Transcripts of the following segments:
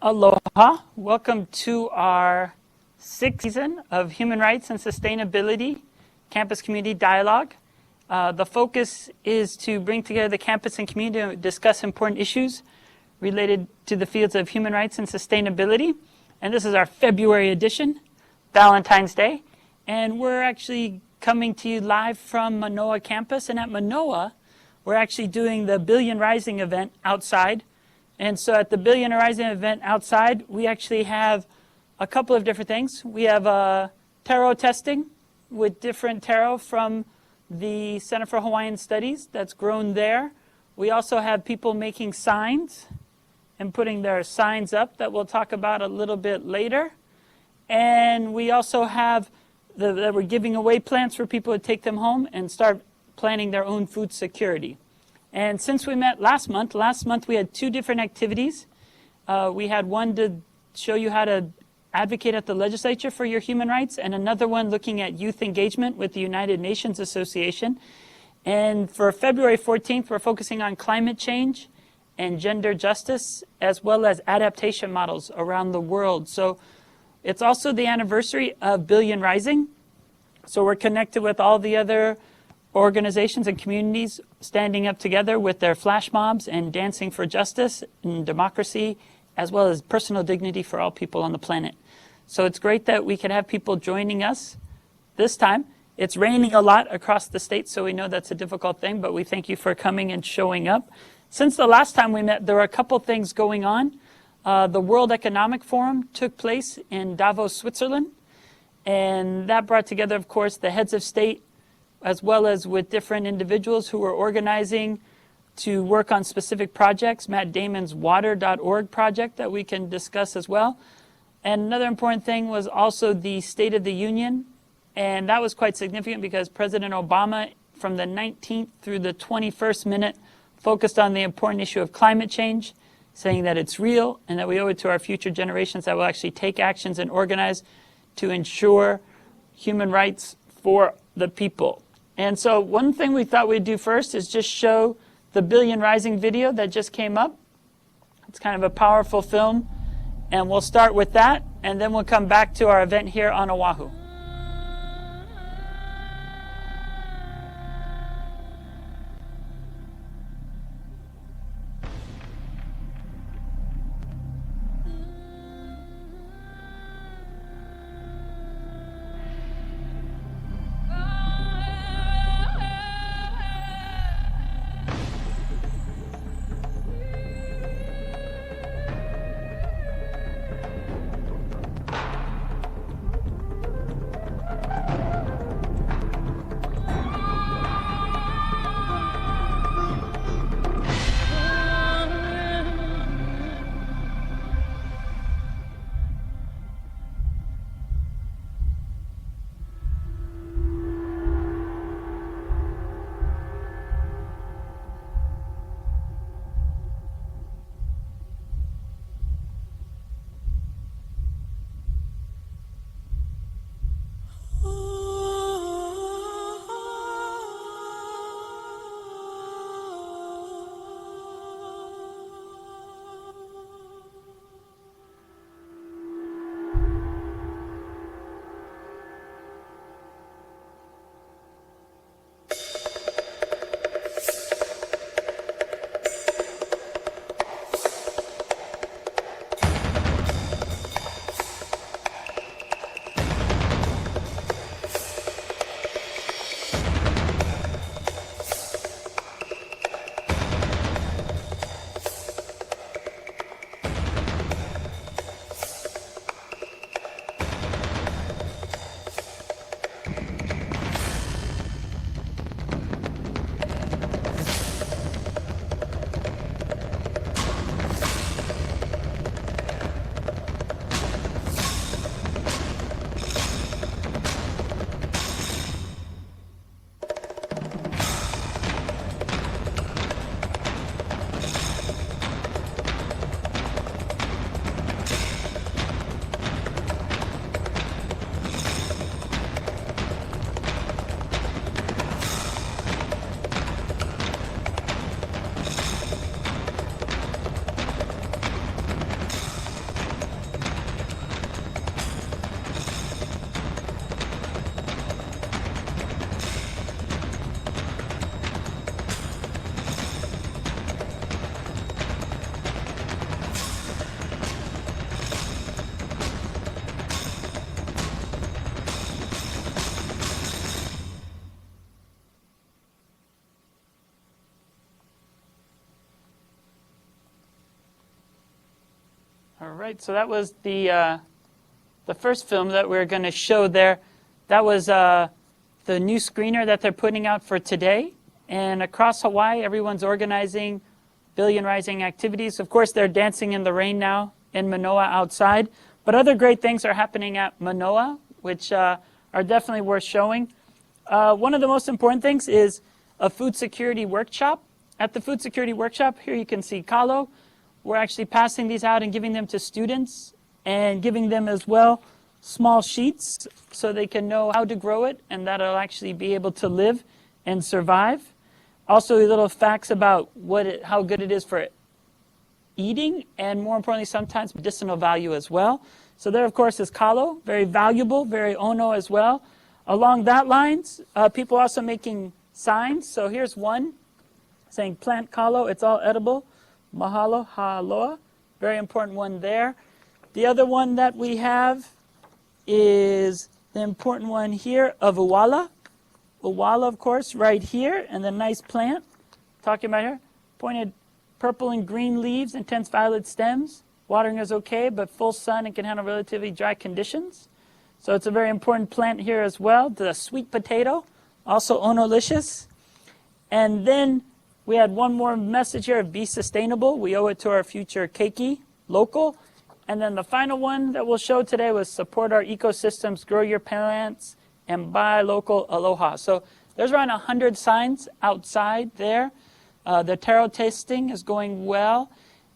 Aloha. Welcome to our sixth season of Human Rights and Sustainability Campus Community Dialogue. The focus is to bring together the campus and community to discuss important issues related to the fields of human rights and sustainability. And this is our February edition, Valentine's Day. And we're actually coming to you live from Manoa campus. And at Manoa, we're actually doing the Billion Rising event outside. And so at the Billion Rising event outside, we actually have a couple of different things. We have tarot testing with different tarot from the Center for Hawaiian Studies that's grown there. We also have people making signs and putting their signs up that we'll talk about a little bit later. And we also have that we're giving away plants for people to take them home and start planning their own food security. And since we met last month we had two different activities. We had one to show you how to advocate at the legislature for your human rights, and another one looking at youth engagement with the United Nations Association. And for February 14th, we're focusing on climate change and gender justice, as well as adaptation models around the world. So it's also the anniversary of Billion Rising. So we're connected with all the other organizations and communities standing up together with their flash mobs and dancing for justice and democracy, as well as personal dignity for all people on the planet. So it's great that we can have people joining us this time. It's raining a lot across the state, so we know that's a difficult thing, but we thank you for coming and showing up. Since the last time we met, there were a couple things going on. The World Economic Forum took place in Davos, Switzerland, and that brought together, of course, the heads of state, as well as with different individuals who were organizing to work on specific projects. Matt Damon's water.org project that we can discuss as well. And another important thing was also the State of the Union. And that was quite significant because President Obama, from the 19th through the 21st minute, focused on the important issue of climate change, saying that it's real and that we owe it to our future generations that will actually take actions and organize to ensure human rights for the people. And so one thing we thought we'd do first is just show the Billion Rising video that just came up. It's kind of a powerful film, and we'll start with that, and then we'll come back to our event here on Oahu. right, so that was the first film that we're going to show there. That was the new screener that they're putting out for today. And across Hawaii, everyone's organizing Billion Rising activities. Of course, they're dancing in the rain now in Manoa outside. But other great things are happening at Manoa, which are definitely worth showing. One of the most important things is a food security workshop. At the food security workshop, here you can see kalo. We're actually passing these out and giving them to students and giving them as well small sheets so they can know how to grow it and that it'll actually be able to live and survive. Also, little facts about how good it is for eating and, more importantly, sometimes medicinal value as well. So there, of course, is kalo, very valuable, very ono as well. Along that lines, people are also making signs. So here's one saying plant kalo, it's all edible. Mahalo, haloa, very important one there. The other one that we have is the important one here of uwala. Uwala, of course, right here, and the nice plant, talking about here. Pointed purple and green leaves, intense violet stems. Watering is okay, but full sun and can handle relatively dry conditions. So it's a very important plant here as well. The sweet potato, also onolicious. And then we had one more message here of be sustainable. We owe it to our future keiki, local. And then the final one that we'll show today was support our ecosystems, grow your plants, and buy local, aloha. So there's around 100 signs outside there. The taro tasting is going well.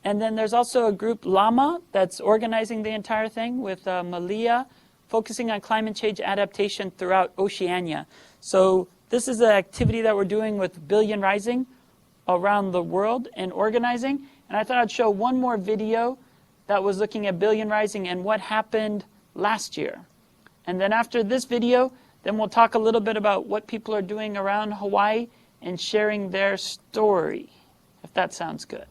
And then there's also a group, Lama, that's organizing the entire thing with Malia, focusing on climate change adaptation throughout Oceania. So this is an activity that we're doing with Billion Rising around the world and organizing. And I thought I'd show one more video that was looking at Billion Rising and what happened last year. And then after this video, then we'll talk a little bit about what people are doing around Hawaii and sharing their story, if that sounds good.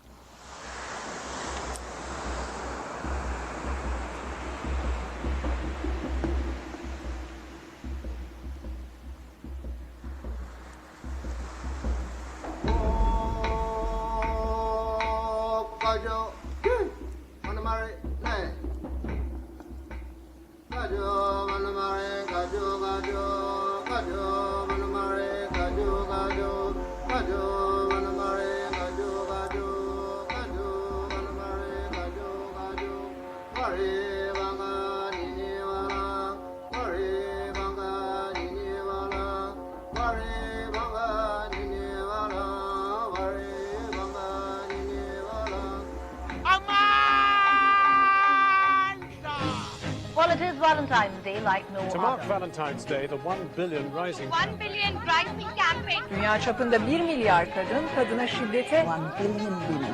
Well, it is Valentine's Day like no To mark other. Valentine's Day, the 1 Billion Rising 1 billion rising campaign. Dünya çapında 1 milyar kadın kadına şiddete 1 billion women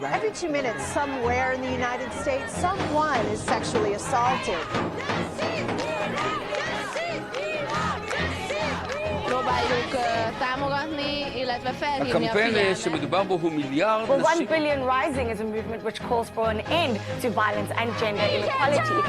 will be Every 2 minutes, somewhere in the United States, someone is sexually assaulted. próbáljuk támogatni, illetve felhívni a הקמפיין figyelmet. שמדובר בו הוא מיליארד Well, 1 נשים. Billion Rising is a movement which calls for an end to violence and gender inequality.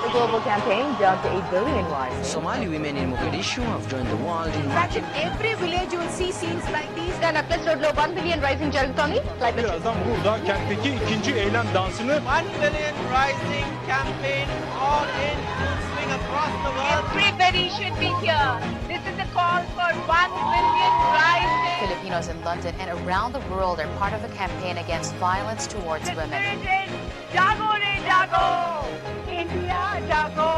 the global campaign dubbed 8 Billion Rising. Somali women in Mogadishu have joined the world in Fact, in every village you will see scenes like these. Then episode'lo 1 billion rising జరుగుతోంది. Birazdan burada kentteki ikinci eylem dansını 1 billion rising campaign all in full swing across the world. Everybody should be here. This is a call for 1 billion rising. Filipinos in London and around the world are part of a campaign against violence towards The women. spirit is jago re jago. India jago.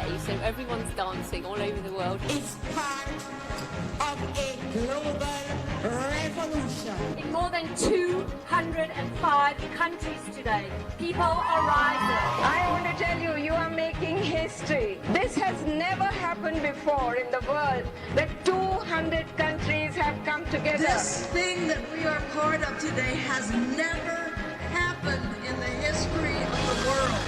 day, so everyone's dancing all over the world. It's part of a global revolution. In more than 205 countries today, people are rising. I want to tell you, you are making history. This has never happened before in the world, that 200 countries have come together. This thing that we are part of today has never happened in the history of the world.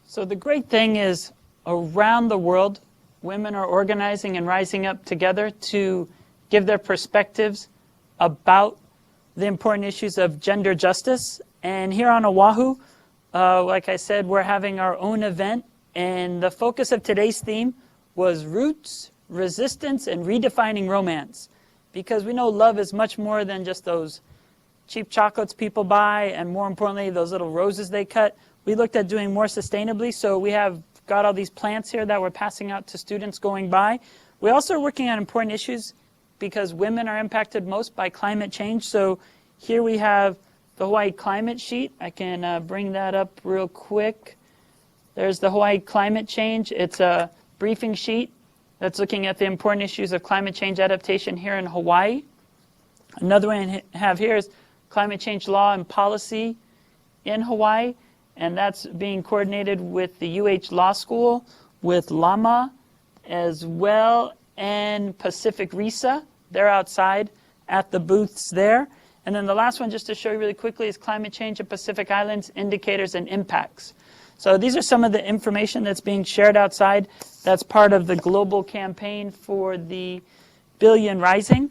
So the great thing is, around the world, women are organizing and rising up together to give their perspectives about the important issues of gender justice. And here on Oahu, like I said, we're having our own event. And the focus of today's theme was roots, resistance, and redefining romance. Because we know love is much more than just those cheap chocolates people buy, and more importantly, those little roses they cut. We looked at doing more sustainably, so we have got all these plants here that we're passing out to students going by. We also are working on important issues because women are impacted most by climate change. So here we have the Hawaii climate sheet. I can bring that up real quick. There's the Hawaii climate change. It's a briefing sheet that's looking at the important issues of climate change adaptation here in Hawaii. Another one I have here is climate change law and policy in Hawaii, and that's being coordinated with the UH Law School, with LAMA, as well and Pacific Risa. They're outside at the booths there. And then the last one, just to show you really quickly, is Climate Change in Pacific Islands, Indicators and Impacts. So these are some of the information that's being shared outside. That's part of the global campaign for the Billion Rising.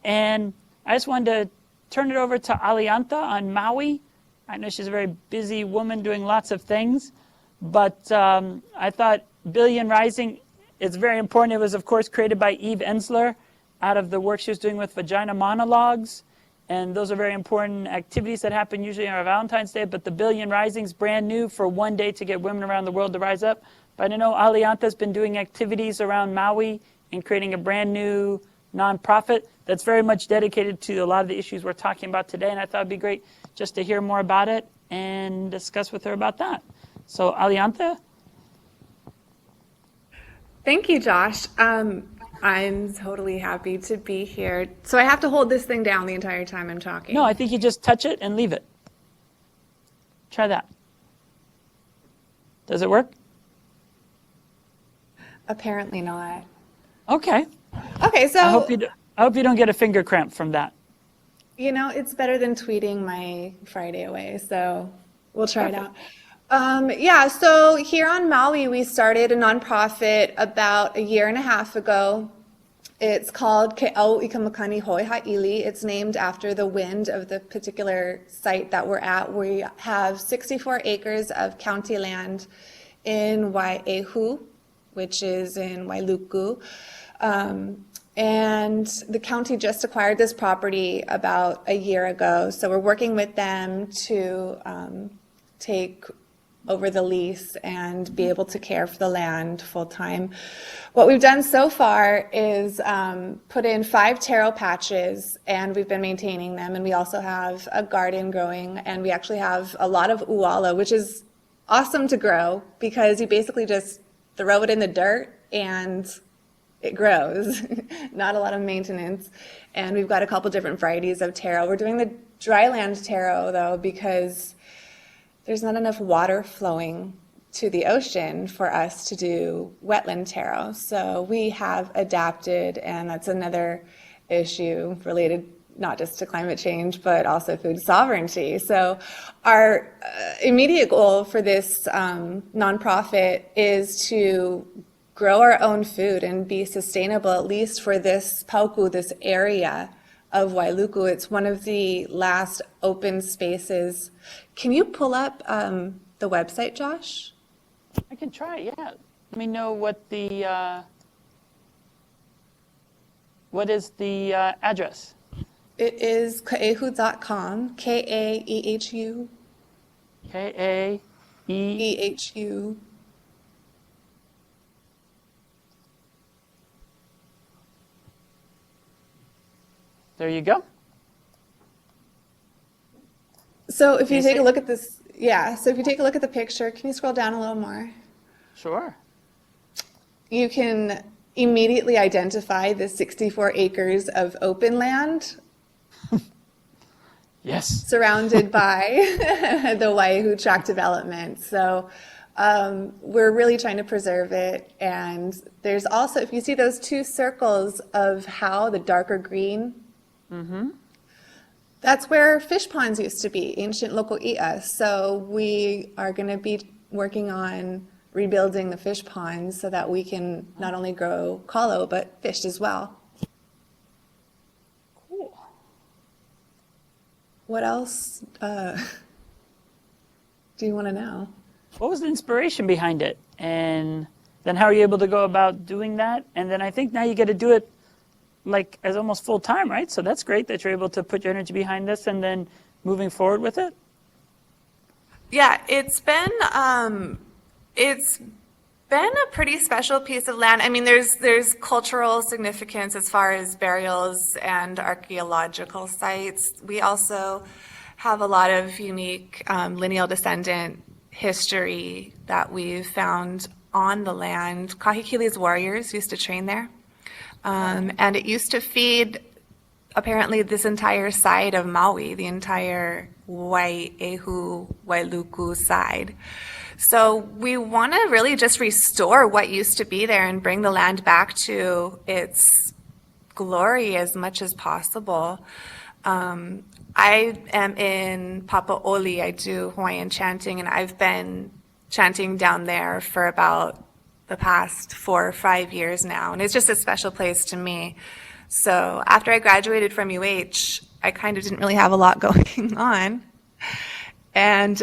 And I just wanted to turn it over to Aliantha on Maui. I know she's a very busy woman doing lots of things, but I thought Billion Rising is very important. It was, of course, created by Eve Ensler out of the work she was doing with Vagina Monologues. And those are very important activities that happen usually on our Valentine's Day. But the Billion Rising is brand new for one day to get women around the world to rise up. But I know Aliantha has been doing activities around Maui and creating a brand new nonprofit that's very much dedicated to a lot of the issues we're talking about today. And I thought it'd be great just to hear more about it and discuss with her about that. So Aliantha? Thank you, Josh. I'm totally happy to be here. So I have to hold this thing down the entire time I'm talking? No, I think you just touch it and leave it. Try that. Does it work? Apparently not. Okay. Okay, so I hope you don't get a finger cramp from that. You know, it's better than tweeting my Friday away, so we'll try it out. Yeah, so here on Maui, we started a nonprofit about 1.5 years ago. It's called Ke'au Ikamakani Hoi Ha'ili. It's named after the wind of the particular site that we're at. We have 64 acres of county land in Wai'ehu, which is in Wailuku. And the county just acquired this property about 1 year ago. So we're working with them to take over the lease and be able to care for the land full time. What we've done so far is put in 5 taro patches, and we've been maintaining them. And we also have a garden growing, and we actually have a lot of uala, which is awesome to grow because you basically just throw it in the dirt and it grows. Not a lot of maintenance. And we've got a couple different varieties of taro. We're doing the dryland taro though because there's not enough water flowing to the ocean for us to do wetland taro. So we have adapted, and that's another issue related not just to climate change, but also food sovereignty. So our immediate goal for this nonprofit is to grow our own food and be sustainable, at least for this pauku, this area of Wailuku. It's one of the last open spaces. Can you pull up the website, Josh? I can try, yeah. Let me know what the what is the address? It is kaehu.com, K-A-E-H-U. K-A-E-H-U. There you go. So if you take a look at this, yeah, so if you take a look at the picture, can you scroll down a little more? Sure. You can immediately identify the 64 acres of open land. Yes. Surrounded by the Wai'ehu tract development. So we're really trying to preserve it. And there's also, if you see those 2 circles of how the darker green, that's where fish ponds used to be, ancient loko'i'a. So we are going to be working on rebuilding the fish ponds so that we can not only grow kalo, but fish as well. Cool. What else do you want to know? What was the inspiration behind it? And then how are you able to go about doing that? And then I think now you get to do it like as almost full time, right? So that's great that you're able to put your energy behind this and then moving forward with it. Yeah, it's been a pretty special piece of land. I mean, there's cultural significance as far as burials and archaeological sites. We also have a lot of unique lineal descendant history that we've found on the land. Kahikili's warriors used to train there. And it used to feed, apparently, this entire side of Maui, the entire Wai'ehu, Wailuku side. So we want to really just restore what used to be there and bring the land back to its glory as much as possible. I am in Papaoli. I do Hawaiian chanting, and I've been chanting down there for about the past 4 or 5 years now, and it's just a special place to me. So after I graduated from UH, I kind of didn't really have a lot going on. And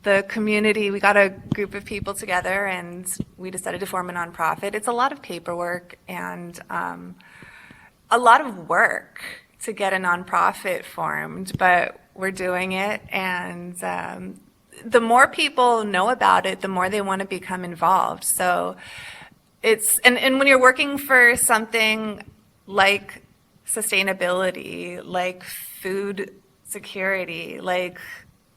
the community, we got a group of people together and we decided to form a nonprofit. It's a lot of paperwork and a lot of work to get a nonprofit formed, but we're doing it. And the more people know about it, the more they want to become involved. So it's, and when you're working for something like sustainability, like food security, like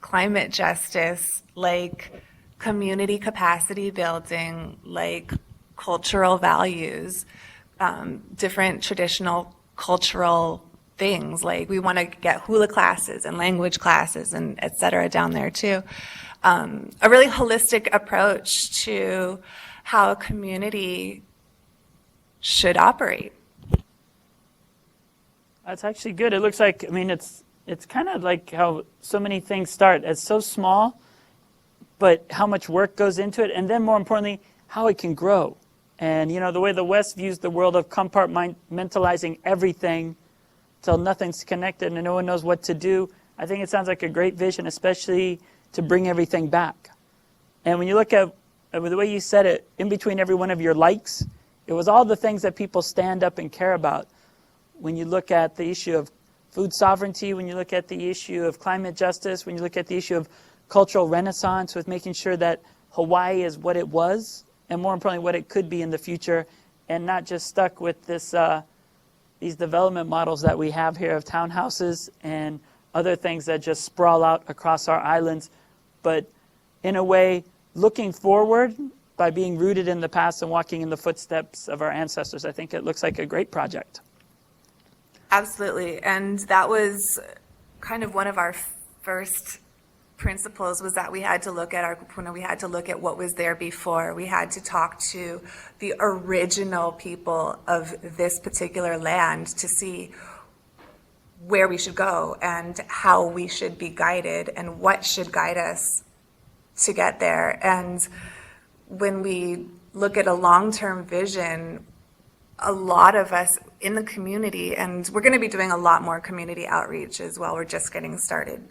climate justice, like community capacity building, like cultural values, different traditional cultural things. Like we want to get hula classes and language classes and et cetera down there too. A really holistic approach to how a community should operate. That's actually good. It looks like, I mean, it's kind of like how so many things start as so small, but how much work goes into it, and then more importantly, how it can grow. And, you know, the way the West views the world of compartmentalizing everything till nothing's connected and no one knows what to do, I think it sounds like a great vision, especially to bring everything back. And when you look at the way you said it, in between every one of your likes, it was all the things that people stand up and care about. When you look at the issue of food sovereignty, when you look at the issue of climate justice, when you look at the issue of cultural renaissance with making sure that Hawaii is what it was, and more importantly, what it could be in the future, and not just stuck with this these development models that we have here of townhouses and other things that just sprawl out across our islands, but in a way, looking forward by being rooted in the past and walking in the footsteps of our ancestors. I think it looks like a great project. Absolutely, and that was kind of one of our first principles, was that we had to look at our kupuna, we had to look at what was there before. We had to talk to the original people of this particular land to see where we should go and how we should be guided and what should guide us to get there. And when we look at a long-term vision, a lot of us in the community, and we're going to be doing a lot more community outreach as well, we're just getting started,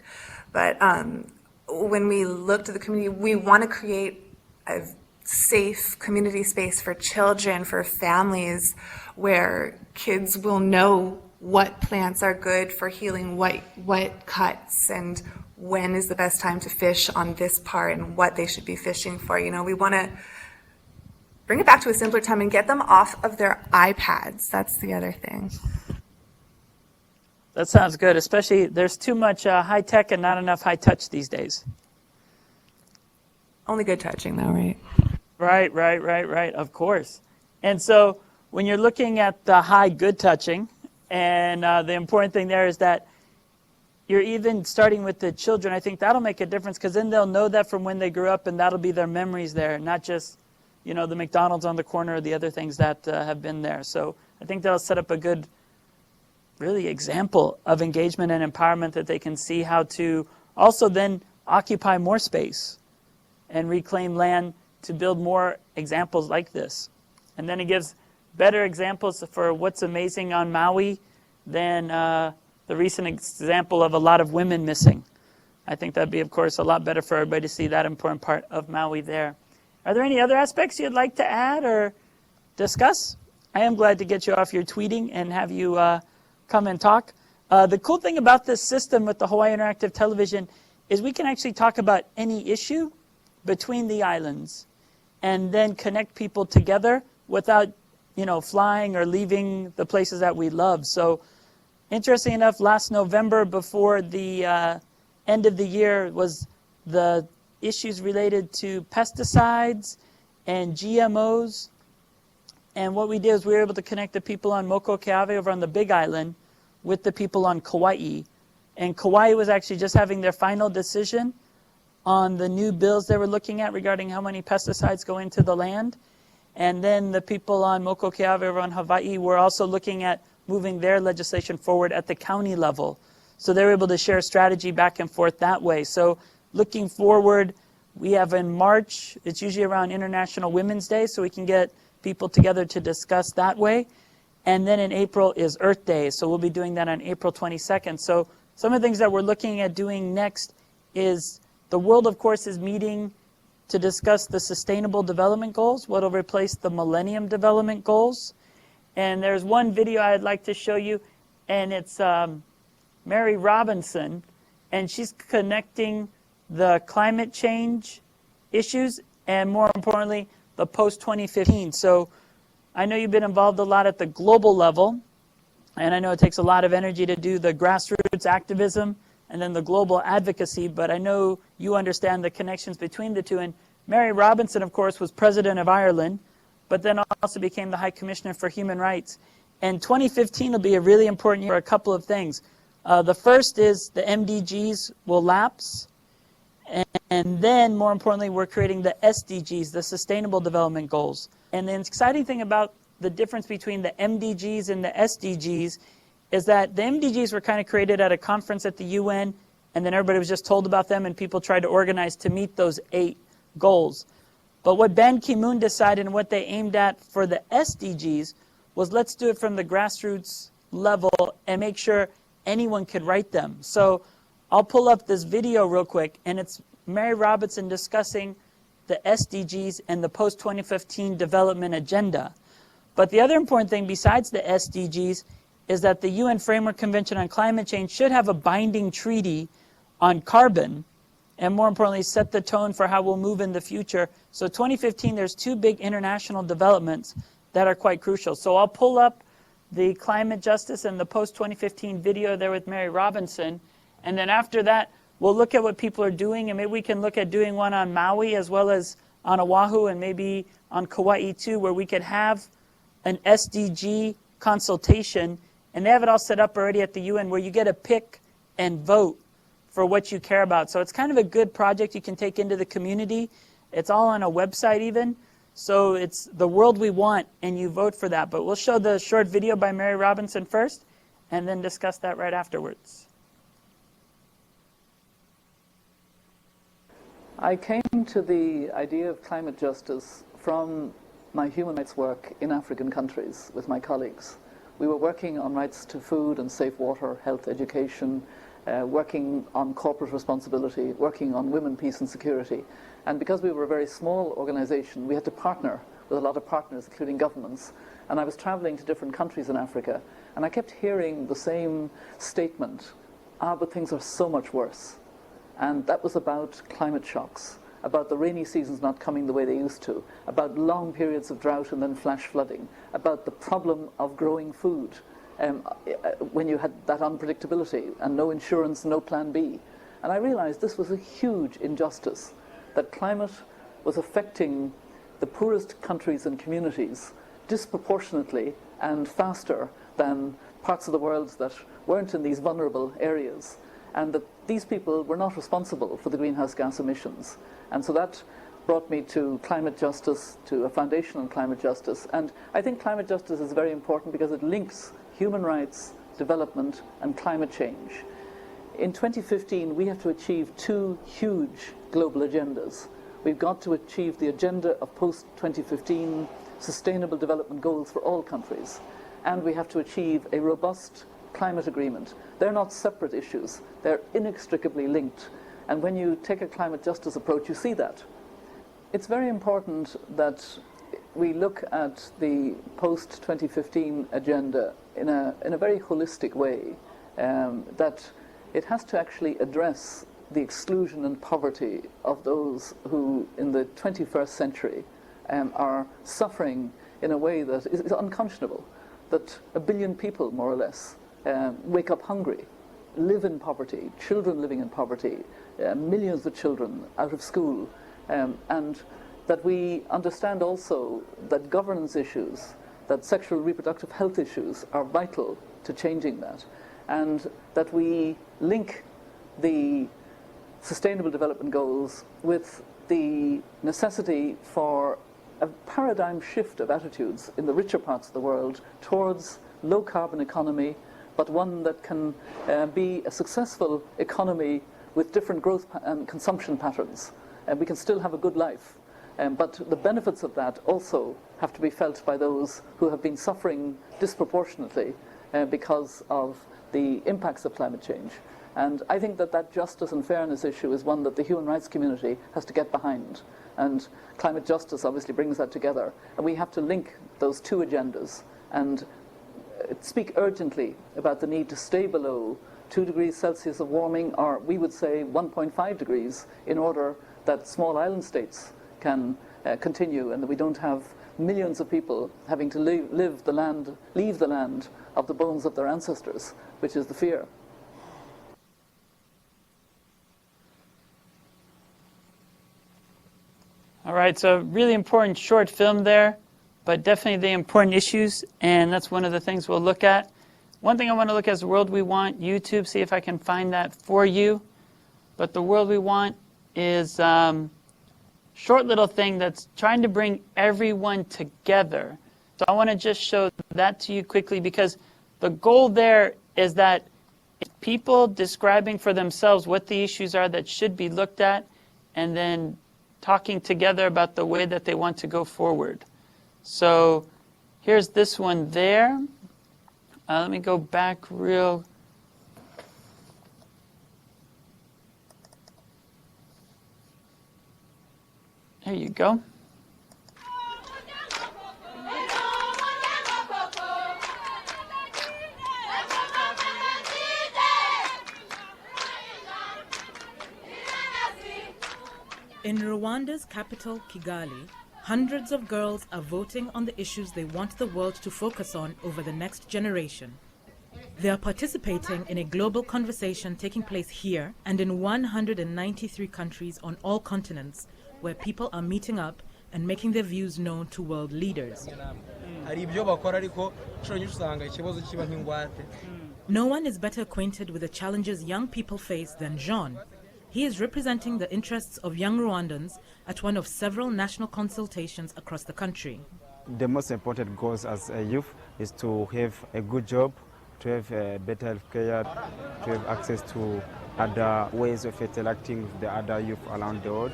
but when we look to the community, we want to create a safe community space for children, for families, where kids will know what plants are good for healing what cuts and when is the best time to fish on this part and what they should be fishing for. You know, we want to bring it back to a simpler time and get them off of their iPads. That's the other thing. That sounds good, especially there's too much high tech and not enough high touch these days. Only good touching though, right? Right, of course. And so when you're looking at the high good touching, and the important thing there is that you're even starting with the children, I think that'll make a difference, because then they'll know that from when they grew up, and that'll be their memories there, not just, you know, the McDonald's on the corner or the other things that have been there. So I think that'll set up a good, really, example of engagement and empowerment, that they can see how to also then occupy more space and reclaim land to build more examples like this. And then it gives better examples for what's amazing on Maui than the recent example of a lot of women missing. I think that'd be, of course, a lot better for everybody to see that important part of Maui there. Are there any other aspects you'd like to add or discuss? I am glad to get you off your tweeting and have you come and talk. The cool thing about this system with the Hawaii Interactive Television is we can actually talk about any issue between the islands and then connect people together without, you know, flying or leaving the places that we love. So interesting enough, last November, before the end of the year, was the issues related to pesticides and GMOs. And what we did is we were able to connect the people on Mokokeawe over on the Big Island with the people on Kauai. And Kauai was actually just having their final decision on the new bills they were looking at regarding how many pesticides go into the land. And then the people on Mokokeawe over on Hawai'i were also looking at moving their legislation forward at the county level. So they were able to share strategy back and forth that way. So looking forward, we have in March, it's usually around International Women's Day, so we can get people together to discuss that way. And then in April is Earth Day, so we'll be doing that on April 22nd. So some of the things that we're looking at doing next is the world, of course, is meeting to discuss the Sustainable Development Goals, what will replace the Millennium Development Goals. And there's one video I'd like to show you, and it's Mary Robinson, and she's connecting the climate change issues and, more importantly, the post-2015. So I know you've been involved a lot at the global level, and I know it takes a lot of energy to do the grassroots activism and then the global advocacy, but I know you understand the connections between the two. And Mary Robinson, of course, was president of Ireland, but then also became the High Commissioner for Human Rights. And 2015 will be a really important year for a couple of things. The first is the MDGs will lapse, and then, more importantly, we're creating the SDGs, the Sustainable Development Goals. And the exciting thing about the difference between the MDGs and the SDGs is that the MDGs were kind of created at a conference at the UN, and then everybody was just told about them, and people tried to organize to meet those 8 goals. But what Ban Ki-moon decided and what they aimed at for the SDGs was, let's do it from the grassroots level and make sure anyone could write them. So I'll pull up this video real quick, and it's Mary Robinson discussing the SDGs and the post-2015 development agenda. But the other important thing besides the SDGs is that the UN Framework Convention on Climate Change should have a binding treaty on carbon, and more importantly, set the tone for how we'll move in the future. So 2015, there's 2 big international developments that are quite crucial. So I'll pull up the climate justice and the post-2015 video there with Mary Robinson, and then after that, we'll look at what people are doing, and maybe we can look at doing one on Maui as well as on Oahu and maybe on Kauai too, where we could have an SDG consultation, and they have it all set up already at the UN where you get to pick and vote for what you care about. So it's kind of a good project you can take into the community. It's all on a website even. So it's the world we want, and you vote for that. But we'll show the short video by Mary Robinson first, and then discuss that right afterwards. I came to the idea of climate justice from my human rights work in African countries with my colleagues. We were working on rights to food and safe water, health, education, working on corporate responsibility, working on women, peace and security. And because we were a very small organization, we had to partner with a lot of partners, including governments. And I was traveling to different countries in Africa, and I kept hearing the same statement, but things are so much worse. And that was about climate shocks, about the rainy seasons not coming the way they used to, about long periods of drought and then flash flooding, about the problem of growing food when you had that unpredictability and no insurance, no plan B. And I realized this was a huge injustice, that climate was affecting the poorest countries and communities disproportionately and faster than parts of the world that weren't in these vulnerable areas, and that these people were not responsible for the greenhouse gas emissions. And so that brought me to climate justice, to a foundation on climate justice. And I think climate justice is very important because it links human rights, development, and climate change. In 2015, we have to achieve 2 huge global agendas. We've got to achieve the agenda of post-2015 sustainable development goals for all countries. And we have to achieve a robust climate agreement. They're not separate issues. They're inextricably linked. And when you take a climate justice approach, you see that. It's very important that we look at the post-2015 agenda in a very holistic way, that it has to actually address the exclusion and poverty of those who, in the 21st century, are suffering in a way that is unconscionable, that 1 billion people, more or less, wake up hungry, live in poverty, children living in poverty, millions of children out of school, and that we understand also that governance issues, that sexual reproductive health issues are vital to changing that, and that we link the Sustainable Development Goals with the necessity for a paradigm shift of attitudes in the richer parts of the world towards low carbon economy, but one that can be a successful economy with different growth and consumption patterns. And we can still have a good life. But the benefits of that also have to be felt by those who have been suffering disproportionately because of the impacts of climate change. And I think that that justice and fairness issue is one that the human rights community has to get behind. And climate justice obviously brings that together. And we have to link those two agendas and speak urgently about the need to stay below 2 degrees Celsius of warming, or we would say 1.5 degrees, in order that small island states can continue and that we don't have millions of people having to leave the land of the bones of their ancestors, which is the fear. All right, so really important short film there, but definitely the important issues, and that's one of the things we'll look at. One thing I want to look at is the world we want, YouTube, see if I can find that for you. But the world we want is short little thing that's trying to bring everyone together. So I want to just show that to you quickly, because the goal there is that people describing for themselves what the issues are that should be looked at, and then talking together about the way that they want to go forward. So here's this one there. Let me go back real. There you go. In Rwanda's capital, Kigali, hundreds of girls are voting on the issues they want the world to focus on over the next generation. They are participating in a global conversation taking place here and in 193 countries on all continents, where people are meeting up and making their views known to world leaders. No one is better acquainted with the challenges young people face than Jean. He is representing the interests of young Rwandans at one of several national consultations across the country. The most important goals as a youth is to have a good job, to have better health care, to have access to other ways of interacting with the other youth around the world.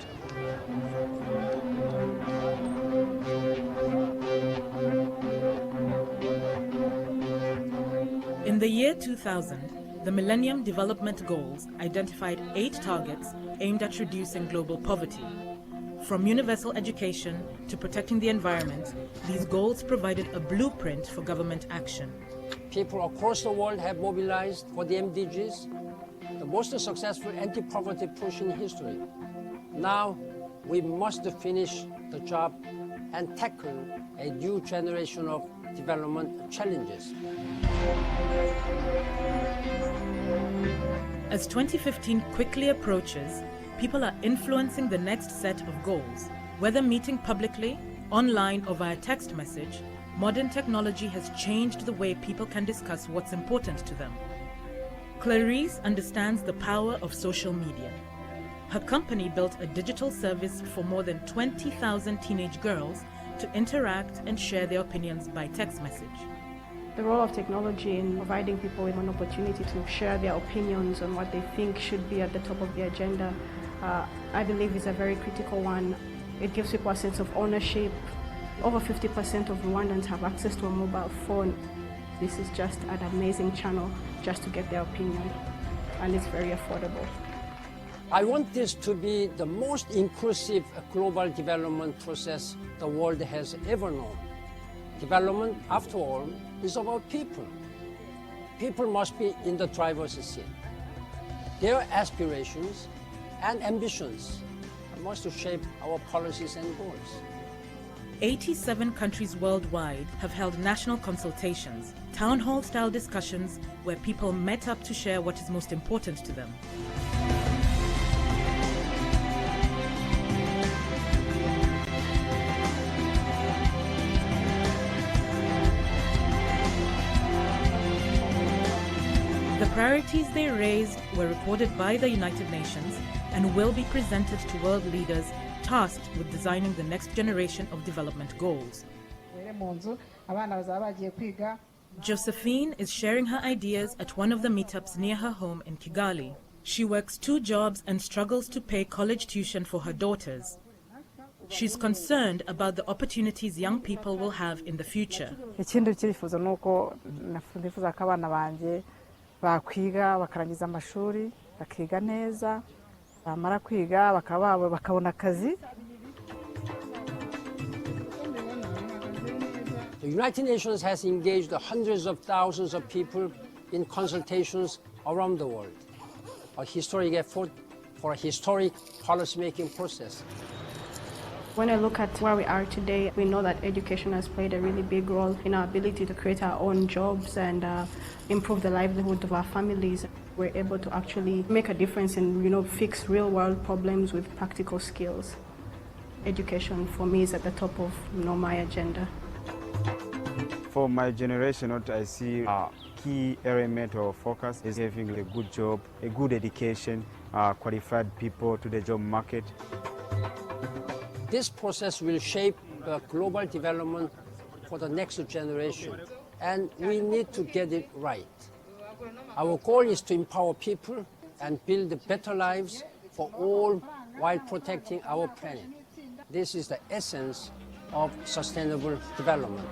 In the year 2000, the Millennium Development Goals identified 8 targets aimed at reducing global poverty. From universal education to protecting the environment, these goals provided a blueprint for government action. People across the world have mobilized for the MDGs, the most successful anti-poverty push in history. Now, we must finish the job and tackle a new generation of development challenges. As 2015 quickly approaches, people are influencing the next set of goals. Whether meeting publicly, online, or via text message, modern technology has changed the way people can discuss what's important to them. Clarice understands the power of social media. Her company built a digital service for more than 20,000 teenage girls to interact and share their opinions by text message. The role of technology in providing people with an opportunity to share their opinions on what they think should be at the top of the agenda, I believe is a very critical one. It gives people a sense of ownership. Over 50% of Rwandans have access to a mobile phone. This is just an amazing channel just to get their opinion, and it's very affordable. I want this to be the most inclusive global development process the world has ever known. Development, after all, is about people. People must be in the driver's seat. Their aspirations and ambitions must shape our policies and goals. 87 countries worldwide have held national consultations, town hall-style discussions where people met up to share what is most important to them. The priorities they raised were recorded by the United Nations and will be presented to world leaders tasked with designing the next generation of development goals. Josephine is sharing her ideas at one of the meetups near her home in Kigali. She works 2 jobs and struggles to pay college tuition for her daughters. She's concerned about the opportunities young people will have in the future. Ikindi cyifuzo nuko nifuza ko abana banje bakwiga bakarangiza amashuri bakiga neza bamara kwiga bakabona akazi. The United Nations has engaged hundreds of thousands of people in consultations around the world, a historic effort for a historic policy-making process. When I look at where we are today, we know that education has played a really big role in our ability to create our own jobs and improve the livelihood of our families. We're able to actually make a difference and fix real-world problems with practical skills. Education, for me, is at the top of my agenda. For my generation, what I see a key element or focus is having a good job, a good education, qualified people to the job market. This process will shape global development for the next generation, and we need to get it right. Our goal is to empower people and build better lives for all while protecting our planet. This is the essence of sustainable development.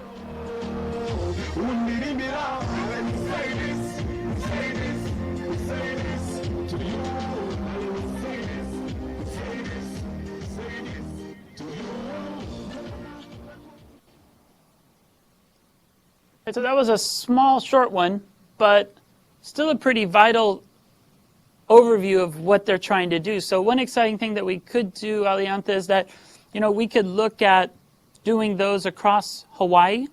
So that was a small, short one, but still a pretty vital overview of what they're trying to do. So one exciting thing that we could do, Aliantha, is that, we could look at doing those across Hawaii.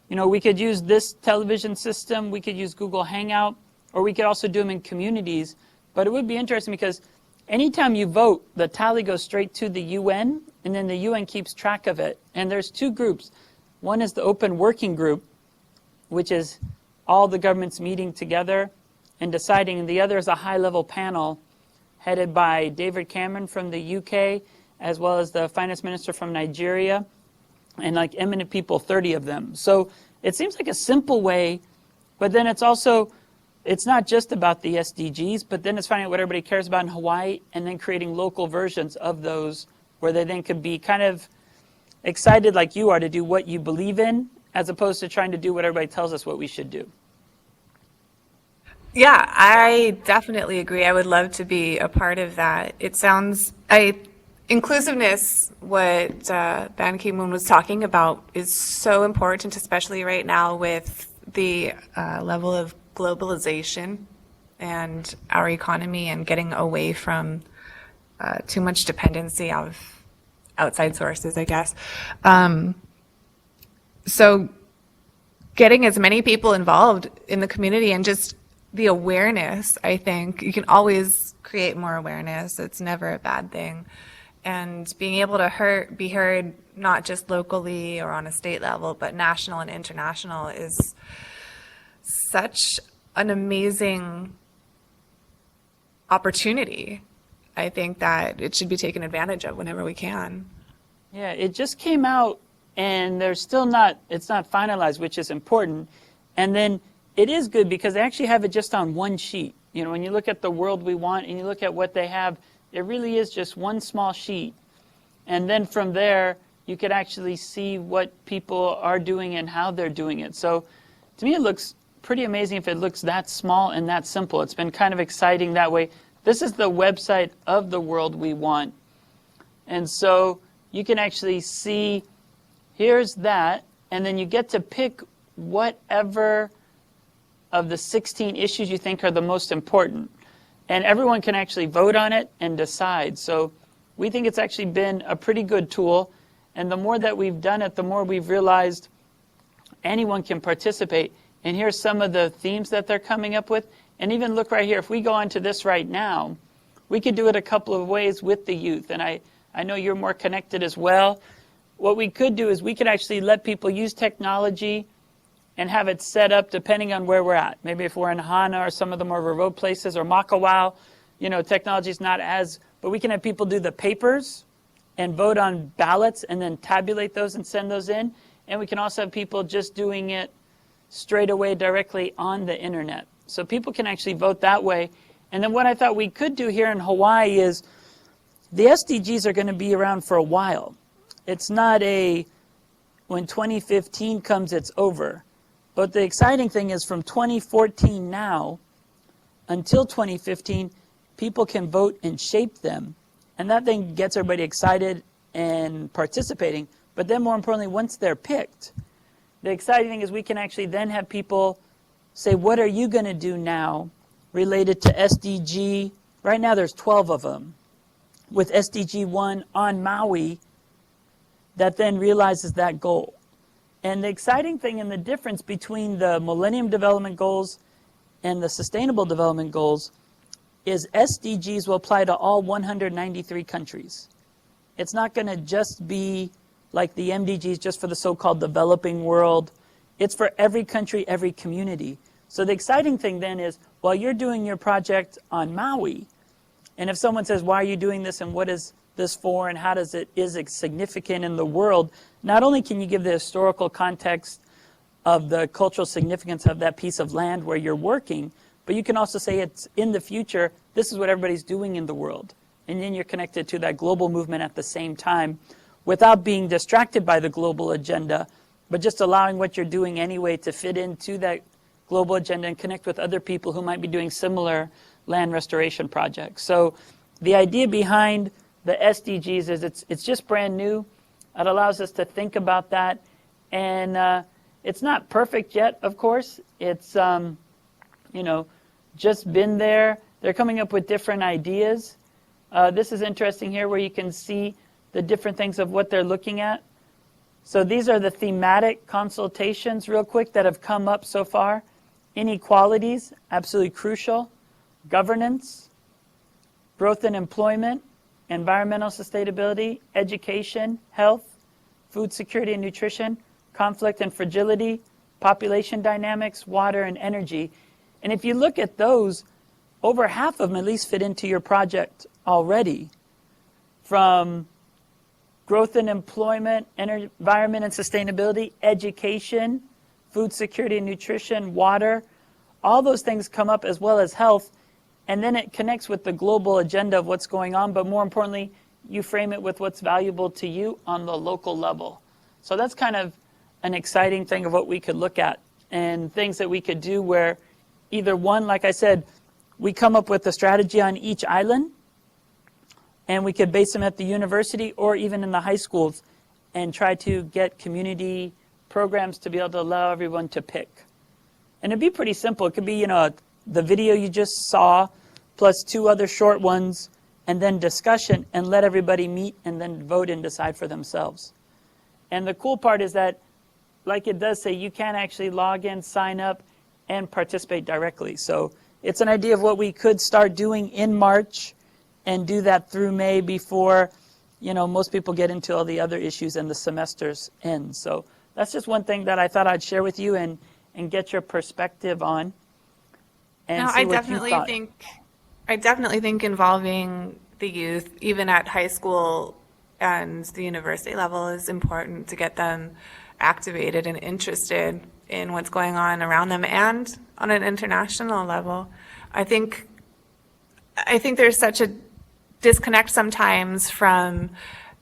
We could use this television system, we could use Google Hangout, or we could also do them in communities. But it would be interesting because anytime you vote, the tally goes straight to the UN, and then the UN keeps track of it. And there's 2 groups. One is the Open Working Group, which is all the governments meeting together and deciding. And the other is a high-level panel headed by David Cameron from the UK, as well as the finance minister from Nigeria, and like eminent people, 30 of them. So it seems like a simple way, but then it's not just about the SDGs, but then it's finding out what everybody cares about in Hawaii and then creating local versions of those where they then could be kind of excited like you are to do what you believe in, as opposed to trying to do what everybody tells us what we should do. Yeah, I definitely agree. I would love to be a part of that. It sounds, inclusiveness, what Ban Ki-moon was talking about, is so important, especially right now with the level of globalization and our economy and getting away from too much dependency of outside sources, I guess. So getting as many people involved in the community and just the awareness, I think you can always create more awareness. It's never a bad thing. And being able to be heard not just locally or on a state level, but national and international is such an amazing opportunity. I think that it should be taken advantage of whenever we can. Yeah, it just came out and it's not finalized, which is important. And then it is good because they actually have it just on one sheet. When you look at the world we want and you look at what they have, it really is just one small sheet. And then from there, you could actually see what people are doing and how they're doing it. So to me, it looks pretty amazing if it looks that small and that simple. It's been kind of exciting that way. This is the website of the world we want. And so you can actually see, here's that, and then you get to pick whatever of the 16 issues you think are the most important. And everyone can actually vote on it and decide. So we think it's actually been a pretty good tool. And the more that we've done it, the more we've realized anyone can participate. And here's some of the themes that they're coming up with. And even look right here, if we go onto this right now, we could do it a couple of ways with the youth. And I know you're more connected as well. What we could do is we could actually let people use technology and have it set up depending on where we're at. Maybe if we're in Hana or some of the more remote places or Makawao, technology is not as, but we can have people do the papers and vote on ballots and then tabulate those and send those in. And we can also have people just doing it straight away directly on the internet. So people can actually vote that way. And then what I thought we could do here in Hawaii is the SDGs are going to be around for a while. It's not when 2015 comes, it's over. But the exciting thing is from 2014 now until 2015, people can vote and shape them. And that thing gets everybody excited and participating. But then more importantly, once they're picked, the exciting thing is we can actually then have people say, what are you going to do now related to SDG? Right now there's 12 of them. With SDG 1 on Maui, that then realizes that goal. And the exciting thing and the difference between the Millennium Development Goals and the Sustainable Development Goals is SDGs will apply to all 193 countries. It's not going to just be like the MDGs just for the so-called developing world. It's for every country, every community. So the exciting thing then is, while you're doing your project on Maui, and if someone says, why are you doing this and what is this for and how is it significant in the world, not only can you give the historical context of the cultural significance of that piece of land where you're working, but you can also say it's in the future, this is what everybody's doing in the world. And then you're connected to that global movement at the same time without being distracted by the global agenda, but just allowing what you're doing anyway to fit into that global agenda and connect with other people who might be doing similar land restoration projects. So the idea behind the SDGs is it's just brand new. It allows us to think about that. And it's not perfect yet, of course. It's, just been there. They're coming up with different ideas. This is interesting here where you can see the different things of what they're looking at. So these are the thematic consultations real quick that have come up so far. Inequalities, absolutely crucial. Governance, growth and employment, environmental sustainability, education, health, food security and nutrition, conflict and fragility, population dynamics, water and energy. And if you look at those, over half of them at least fit into your project already. From growth and employment, environment and sustainability, education, food security and nutrition, water, all those things come up as well as health. And then it connects with the global agenda of what's going on, but more importantly, you frame it with what's valuable to you on the local level. So that's kind of an exciting thing of what we could look at and things that we could do where either one, like I said, we come up with a strategy on each island and we could base them at the university or even in the high schools and try to get community programs to be able to allow everyone to pick. And it'd be pretty simple. It could be, the video you just saw plus 2 other short ones and then discussion and let everybody meet and then vote and decide for themselves. And the cool part is that, like it does say, you can actually log in, sign up, and participate directly. So it's an idea of what we could start doing in March and do that through May before, most people get into all the other issues and the semesters end. So that's just one thing that I thought I'd share with you and get your perspective on. And see what you thought. I definitely think involving the youth, even at high school and the university level, is important to get them activated and interested in what's going on around them and on an international level. I think there's such a disconnect sometimes from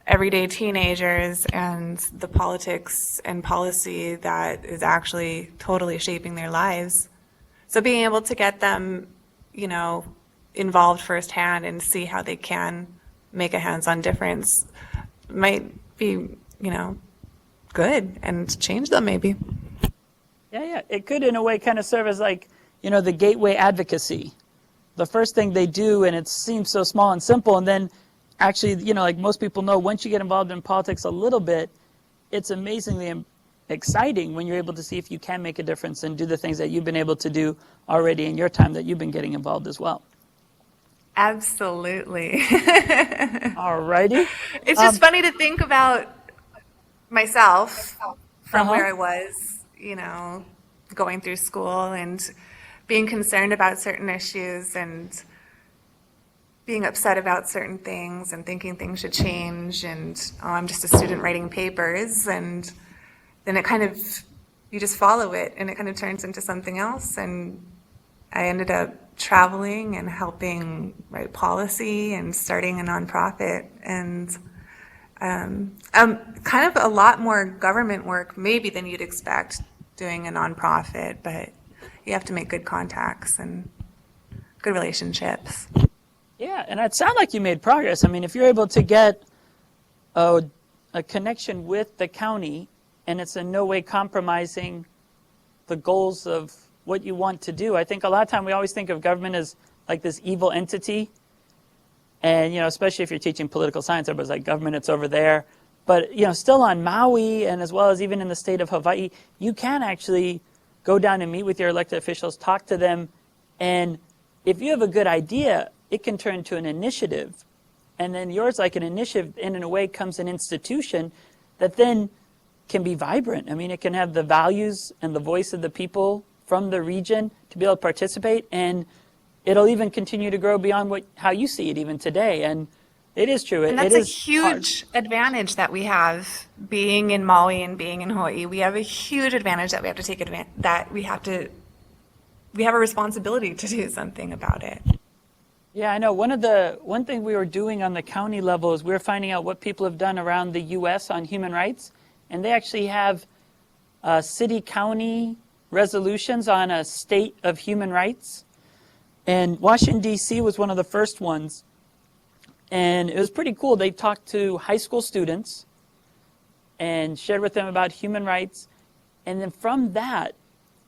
everyday teenagers and the politics and policy that is actually totally shaping their lives. So being able to get them, involved firsthand and see how they can make a hands-on difference might be, good and change them maybe. Yeah. It could, in a way, kind of serve as like, the gateway advocacy. The first thing they do, and it seems so small and simple, and then actually, like most people know, once you get involved in politics a little bit, it's amazingly exciting when you're able to see if you can make a difference and do the things that you've been able to do already in your time that you've been getting involved as well. Absolutely. All righty. It's just funny to think about myself from where I was, going through school and being concerned about certain issues and being upset about certain things and thinking things should change, and oh, I'm just a student writing papers, and then it kind of, you just follow it and it kind of turns into something else. And I ended up traveling and helping write policy and starting a nonprofit, and kind of a lot more government work maybe than you'd expect doing a nonprofit, but you have to make good contacts and good relationships. Yeah, and it sounds like you made progress. I mean, if you're able to get a connection with the county and it's in no way compromising the goals of what you want to do. I think a lot of time we always think of government as like this evil entity. And, especially if you're teaching political science, everybody's like, government, it's over there. But, still on Maui and as well as even in the state of Hawaii, you can actually go down and meet with your elected officials, talk to them. And if you have a good idea, it can turn into an initiative. And then yours, like an initiative, and in a way comes an institution that then can be vibrant. I mean, it can have the values and the voice of the people from the region to be able to participate, and it'll even continue to grow beyond how you see it even today. And it is true. And that's it a is huge advantage that we have being in Maui and being in Hawaii. We have a huge advantage that we have to take we have a responsibility to do something about it. Yeah, I know. One thing we were doing on the county level is we were finding out what people have done around the U.S. on human rights, and they actually have city-county resolutions on a state of human rights. And Washington, D.C. was one of the first ones. And it was pretty cool. They talked to high school students and shared with them about human rights. And then from that,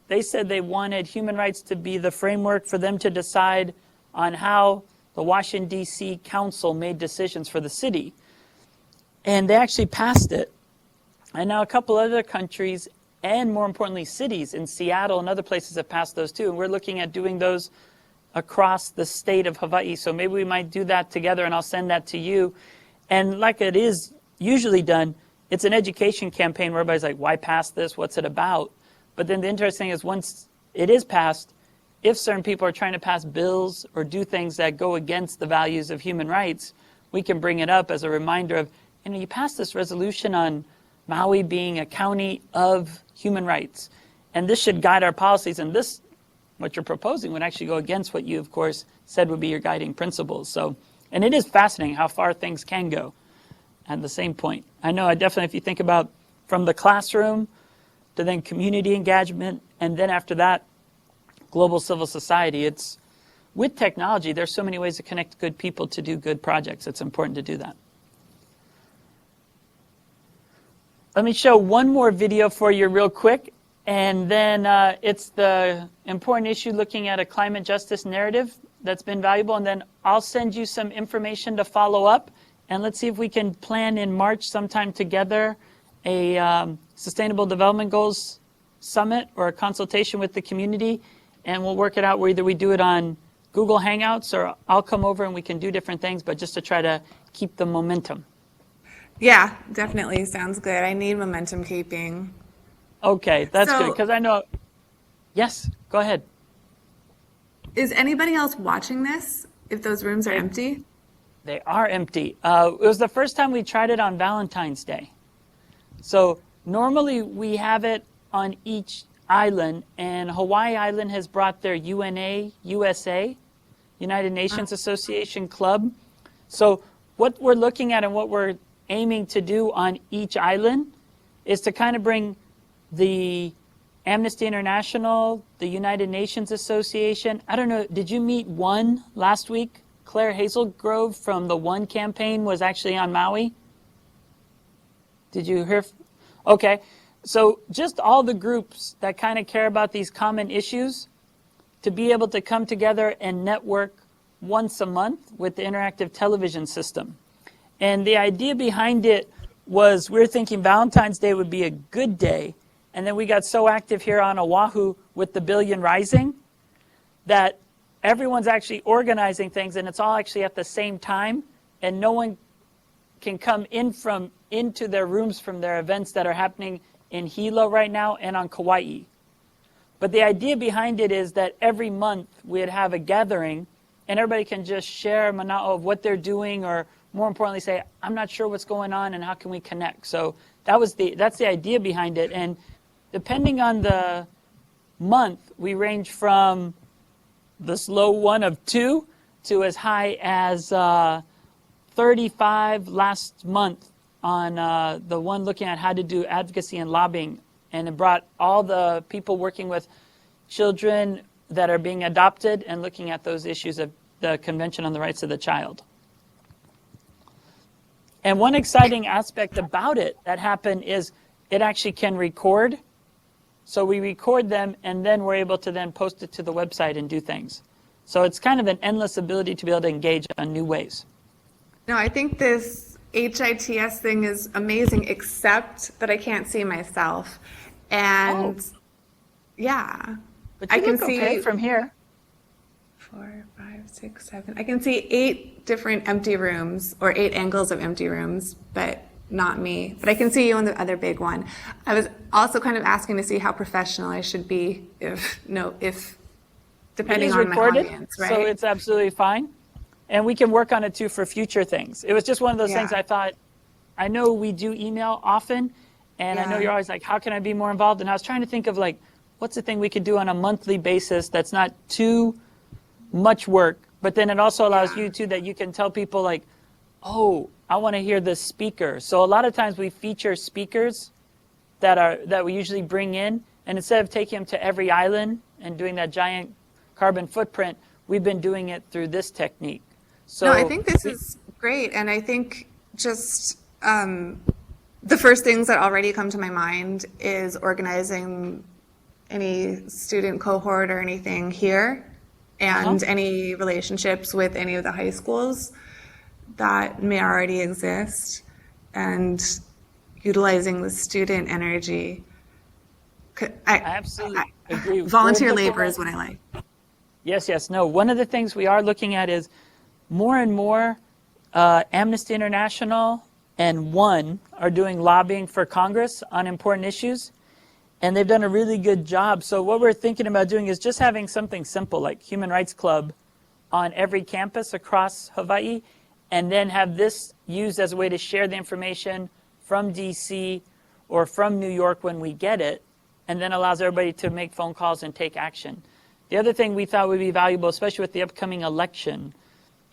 they said they wanted human rights to be the framework for them to decide on how the Washington, D.C. Council made decisions for the city. And they actually passed it. And now a couple other countries, and more importantly, cities in Seattle and other places have passed those too. And we're looking at doing those across the state of Hawaii. So maybe we might do that together, and I'll send that to you. And like it is usually done, it's an education campaign where everybody's like, why pass this? What's it about? But then the interesting thing is once it is passed, if certain people are trying to pass bills or do things that go against the values of human rights, we can bring it up as a reminder of, you passed this resolution on Maui being a county of human rights. And this should guide our policies. And this, what you're proposing, would actually go against what you, of course, said would be your guiding principles. So, and it is fascinating how far things can go at the same point. I know, if you think about from the classroom to then community engagement, and then after that, global civil society, it's with technology, there's so many ways to connect good people to do good projects. It's important to do that. Let me show one more video for you real quick, and then it's the important issue looking at a climate justice narrative that's been valuable, and then I'll send you some information to follow up, and let's see if we can plan in March sometime together a Sustainable Development Goals Summit or a consultation with the community, and we'll work it out where either we do it on Google Hangouts or I'll come over and we can do different things, but just to try to keep the momentum. Yeah, definitely sounds good. I need momentum keeping. Okay, that's good, because I know. Yes, go ahead. Is anybody else watching this if those rooms are empty? They are empty. It was the first time we tried it on Valentine's Day. So normally we have it on each island, and Hawaii Island has brought their UNA USA, United Nations Association Club. So what we're looking at and what we're aiming to do on each island is to kind of bring the Amnesty International, the United Nations Association. I don't know, did you meet ONE last week? Claire Hazelgrove from the ONE campaign was actually on Maui. Did you hear? Okay, so just all the groups that kind of care about these common issues to be able to come together and network once a month with the interactive television system. And the idea behind it was we were thinking Valentine's Day would be a good day, and then we got so active here on Oahu with the Billion Rising that everyone's actually organizing things, and it's all actually at the same time, and no one can come into their rooms from their events that are happening in Hilo right now and on Kauai. But the idea behind it is that every month we'd have a gathering and everybody can just share mana'o of what they're doing, or more importantly say, I'm not sure what's going on and how can we connect. So that's the idea behind it. And depending on the month, we range from this low one of 2 to as high as 35 last month on the one looking at how to do advocacy and lobbying. And it brought all the people working with children that are being adopted and looking at those issues of the Convention on the Rights of the Child. And one exciting aspect about it that happened is it actually can record. So we record them and then we're able to then post it to the website and do things. So it's kind of an endless ability to be able to engage on new ways. No, I think this HITS thing is amazing, except that I can't see myself. And yeah, but you I can look see okay from here. 4, 5, 6, 7. I can see 8 different empty rooms, or 8 angles of empty rooms, but not me. But I can see you on the other big one. I was also kind of asking to see how professional I should be, if depending on my audience, right? So it's absolutely fine. And we can work on it too for future things. It was just one of those things I thought, I know we do email often, and I know you're always like, how can I be more involved? And I was trying to think of like, what's the thing we could do on a monthly basis that's not too much work, but then it also allows you too that you can tell people like, oh, I want to hear this speaker. So a lot of times we feature speakers that we usually bring in, and instead of taking them to every island and doing that giant carbon footprint, we've been doing it through this technique. So no, I think this is great, and I think just the first things that already come to my mind is organizing any student cohort or anything here, and any relationships with any of the high schools that may already exist, and utilizing the student energy. I absolutely agree. Volunteer labor is what I like. Yes, yes. No, one of the things we are looking at is more and more Amnesty International and ONE are doing lobbying for Congress on important issues. And they've done a really good job. So what we're thinking about doing is just having something simple like Human Rights Club on every campus across Hawaii, and then have this used as a way to share the information from DC or from New York when we get it, and then allows everybody to make phone calls and take action. The other thing we thought would be valuable, especially with the upcoming election,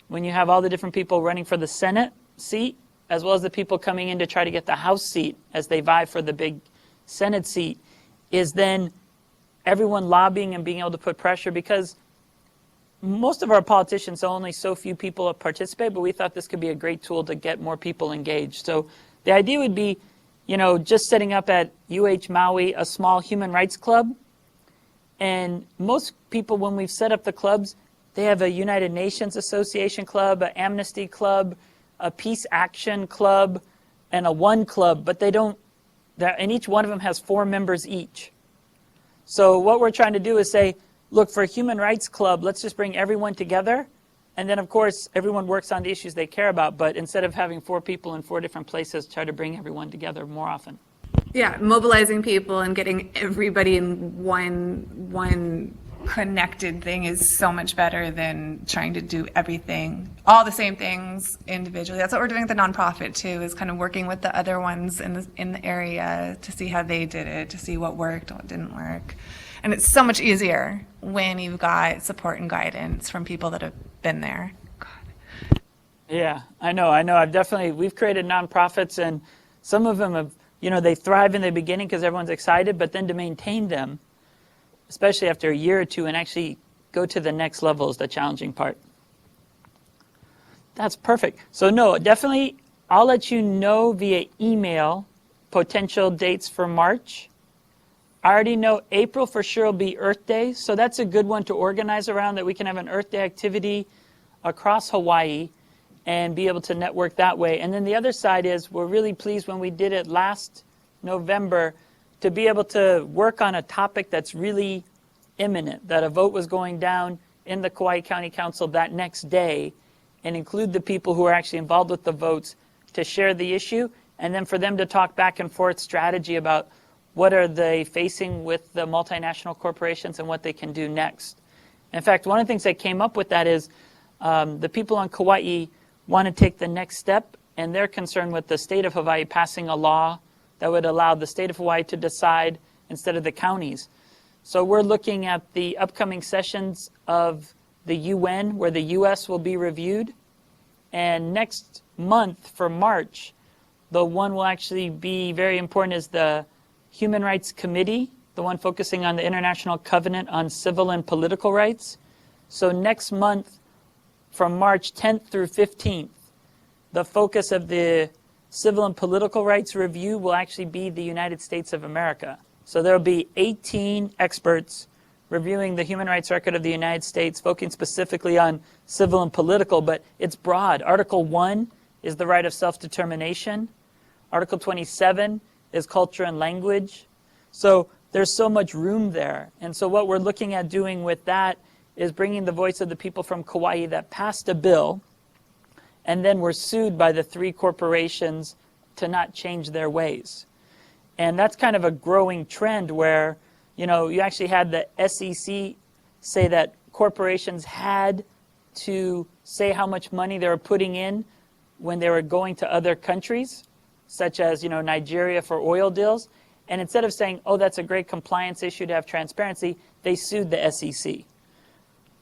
when you have all the different people running for the Senate seat, as well as the people coming in to try to get the House seat as they vie for the big Senate seat, is then everyone lobbying and being able to put pressure, because most of our politicians, only so few people participate, but we thought this could be a great tool to get more people engaged. So the idea would be, just setting up at UH Maui a small human rights club. And most people, when we've set up the clubs, they have a United Nations Association club, an Amnesty club, a Peace Action club, and a ONE club, but they don't, and each one of them has 4 members each. So what we're trying to do is say, look, for a human rights club, let's just bring everyone together. And then, of course, everyone works on the issues they care about. But instead of having 4 people in 4 different places, try to bring everyone together more often. Yeah, mobilizing people and getting everybody in one connected thing is so much better than trying to do everything, all the same things individually. That's what we're doing at the nonprofit too, is kind of working with the other ones in the area to see how they did it, to see what worked and what didn't work. And it's so much easier when you've got support and guidance from people that have been there. God. Yeah, I know. We've created nonprofits, and some of them have, they thrive in the beginning because everyone's excited, but then to maintain them, especially after a year or two, and actually go to the next level is the challenging part. That's perfect. So no, definitely I'll let you know via email potential dates for March. I already know April for sure will be Earth Day, so that's a good one to organize around, that we can have an Earth Day activity across Hawaii and be able to network that way. And then the other side is we're really pleased when we did it last November to be able to work on a topic that's really imminent, that a vote was going down in the Kauai County Council that next day, and include the people who are actually involved with the votes to share the issue, and then for them to talk back and forth strategy about what are they facing with the multinational corporations and what they can do next. In fact, one of the things that came up with that is The people on Kauai want to take the next step, and they're concerned with the state of Hawaii passing a law that would allow the state of Hawaii to decide instead of the counties. So we're looking at the upcoming sessions of the UN, where the U.S. will be reviewed. And next month, for March, the one will actually be very important is the Human Rights Committee, the one focusing on the International Covenant on Civil and Political Rights. So next month, from March 10th through 15th, the focus of the Civil and Political Rights Review will actually be the United States of America. So there will be 18 experts reviewing the human rights record of the United States, focusing specifically on civil and political, but it's broad. Article 1 is the right of self-determination. Article 27 is culture and language. So there's so much room there. And so what we're looking at doing with that is bringing the voice of the people from Kauai that passed a bill and then were sued by the 3 corporations to not change their ways. And that's kind of a growing trend where, you know, you actually had the SEC say that corporations had to say how much money they were putting in when they were going to other countries, such as, you know, Nigeria for oil deals. And instead of saying, oh, that's a great compliance issue to have transparency, they sued the SEC.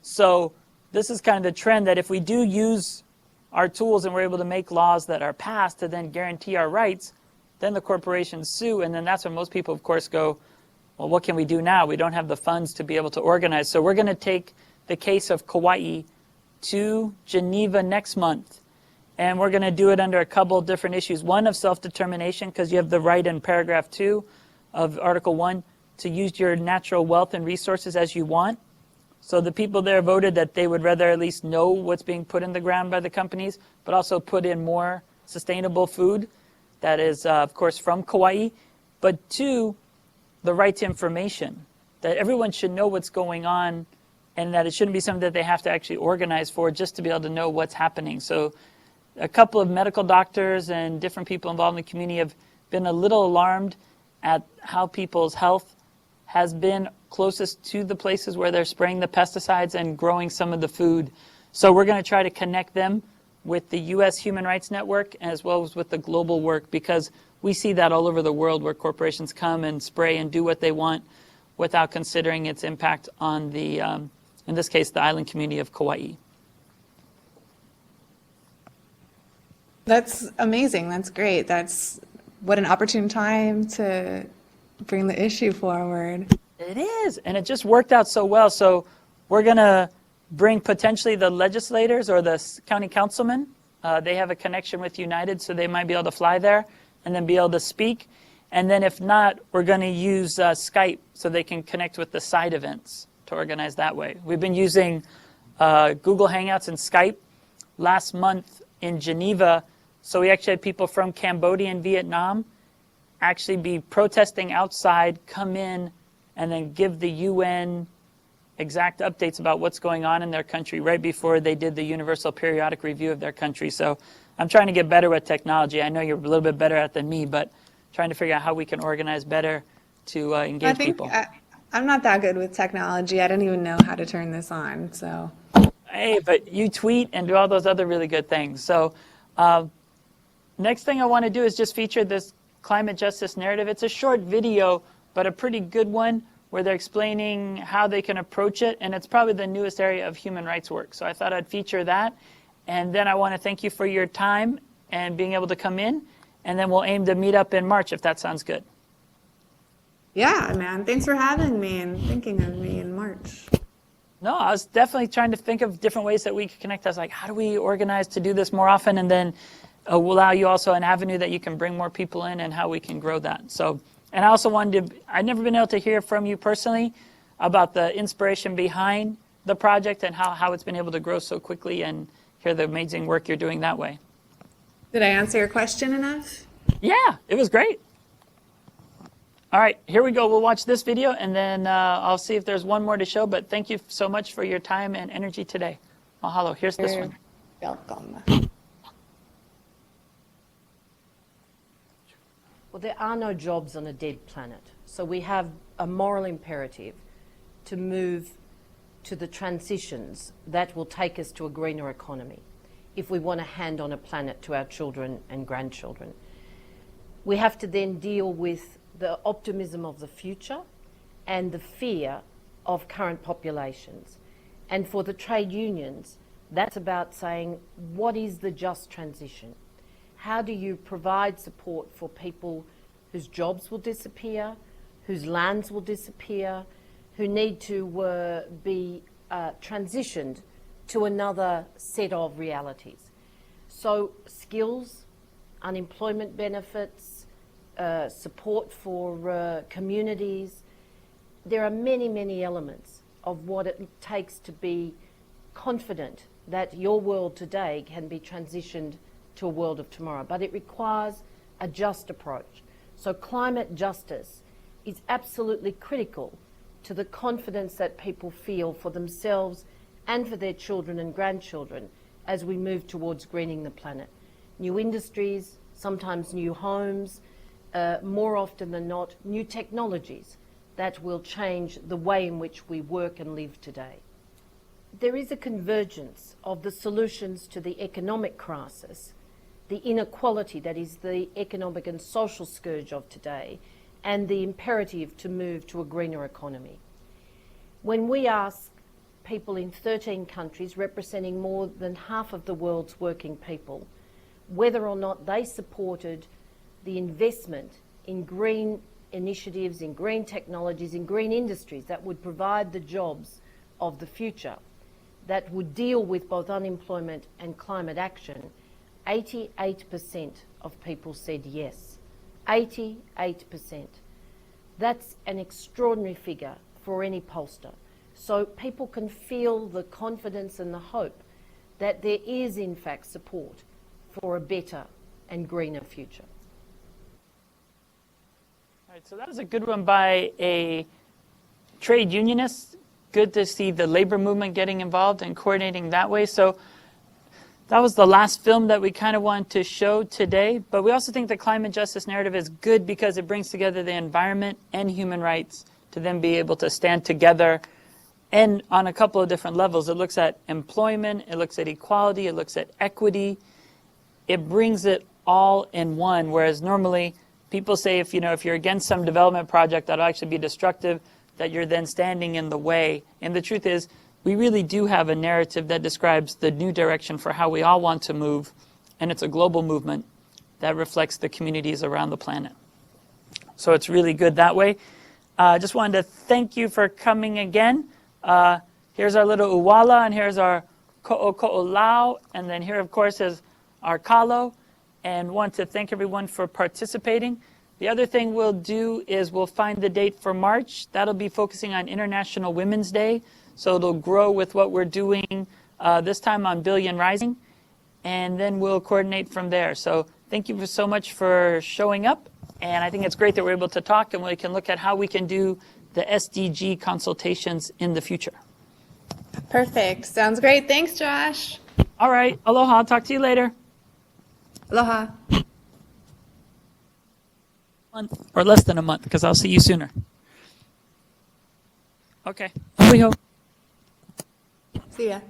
So this is kind of the trend that if we do use our tools and we're able to make laws that are passed to then guarantee our rights, then the corporations sue, and then that's when most people, of course, go, well, what can we do now? We don't have the funds to be able to organize. So we're going to take the case of Kauai to Geneva next month, and we're going to do it under a couple of different issues. One of self-determination, because you have the right in paragraph 2 of Article 1 to use your natural wealth and resources as you want. So the people there voted that they would rather at least know what's being put in the ground by the companies, but also put in more sustainable food that is, of course, from Kauai. But 2, the right to information, that everyone should know what's going on and that it shouldn't be something that they have to actually organize for just to be able to know what's happening. So a couple of medical doctors and different people involved in the community have been a little alarmed at how people's health has been closest to the places where they're spraying the pesticides and growing some of the food. So we're going to try to connect them with the U.S. Human Rights Network as well as with the global work, because we see that all over the world where corporations come and spray and do what they want without considering its impact on the, in this case, the island community of Kauai. That's amazing. That's great. That's what an opportune time to bring the issue forward. It is, and it just worked out so well. So we're going to bring potentially the legislators or the county councilmen. They have a connection with United, so they might be able to fly there and then be able to speak. And then if not, we're going to use Skype so they can connect with the side events to organize that way. We've been using Google Hangouts and Skype last month in Geneva. So we actually had people from Cambodia and Vietnam actually be protesting outside, come in, and then give the UN exact updates about what's going on in their country right before they did the Universal Periodic Review of their country. So I'm trying to get better with technology. I know you're a little bit better at it than me, but trying to figure out how we can organize better to engage people. I'm not that good with technology. I don't even know how to turn this on. So, hey, but you tweet and do all those other really good things. So next thing I want to do is just feature this climate justice narrative. It's a short video, but a pretty good one, where they're explaining how they can approach it, and it's probably the newest area of human rights work. So I thought I'd feature that, and then I want to thank you for your time and being able to come in, and then we'll aim to meet up in March, if that sounds good. Yeah, man. Thanks for having me and thinking of me in March. No, I was definitely trying to think of different ways that we could connect. I was like, how do we organize to do this more often, and then we'll allow you also an avenue that you can bring more people in and how we can grow that. So. And I also wanted to, I've never been able to hear from you personally about the inspiration behind the project and how it's been able to grow so quickly, and hear the amazing work you're doing that way. Did I answer your question enough? Yeah, it was great. All right, here we go. We'll watch this video, and then I'll see if there's one more to show. But thank you so much for your time and energy today. Mahalo. Here's this one. Welcome. Well, there are no jobs on a dead planet. So we have a moral imperative to move to the transitions that will take us to a greener economy if we want to hand on a planet to our children and grandchildren. We have to then deal with the optimism of the future and the fear of current populations. And for the trade unions, that's about saying, what is the just transition? How do you provide support for people whose jobs will disappear, whose lands will disappear, who need to be transitioned to another set of realities? So skills, unemployment benefits, support for communities. There are many, many elements of what it takes to be confident that your world today can be transitioned to a world of tomorrow. But it requires a just approach. So climate justice is absolutely critical to the confidence that people feel for themselves and for their children and grandchildren as we move towards greening the planet. New industries, sometimes new homes, more often than not, new technologies that will change the way in which we work and live today. There is a convergence of the solutions to the economic crisis, the inequality that is the economic and social scourge of today, and the imperative to move to a greener economy. When we ask people in 13 countries representing more than half of the world's working people whether or not they supported the investment in green initiatives, in green technologies, in green industries that would provide the jobs of the future, that would deal with both unemployment and climate action, 88% of people said yes. 88%. That's an extraordinary figure for any pollster. So people can feel the confidence and the hope that there is in fact support for a better and greener future. All right, so that was a good one by a trade unionist. Good to see the labor movement getting involved and coordinating that way. So that was the last film that we kind of wanted to show today. But we also think the climate justice narrative is good because it brings together the environment and human rights to then be able to stand together and on a couple of different levels. It looks at employment, it looks at equality, it looks at equity. It brings it all in one, whereas normally people say if you're against some development project that'll actually be destructive, that you're then standing in the way. And the truth is, we really do have a narrative that describes the new direction for how we all want to move, and it's a global movement that reflects the communities around the planet. So it's really good that way. Just wanted to thank you for coming again. Here's our little uwala, and here's our ko'oko'olau, and then here, of course, is our kalo, and want to thank everyone for participating. The other thing we'll do is we'll find the date for March. That'll be focusing on International Women's Day, so it'll grow with what we're doing this time on Billion Rising, and then we'll coordinate from there. So thank you so much for showing up, and I think it's great that we're able to talk and we can look at how we can do the SDG consultations in the future. Perfect. Sounds great. Thanks, Josh. All right. Aloha. I'll talk to you later. Aloha. Or less than a month, because I'll see you sooner. Okay. See ya.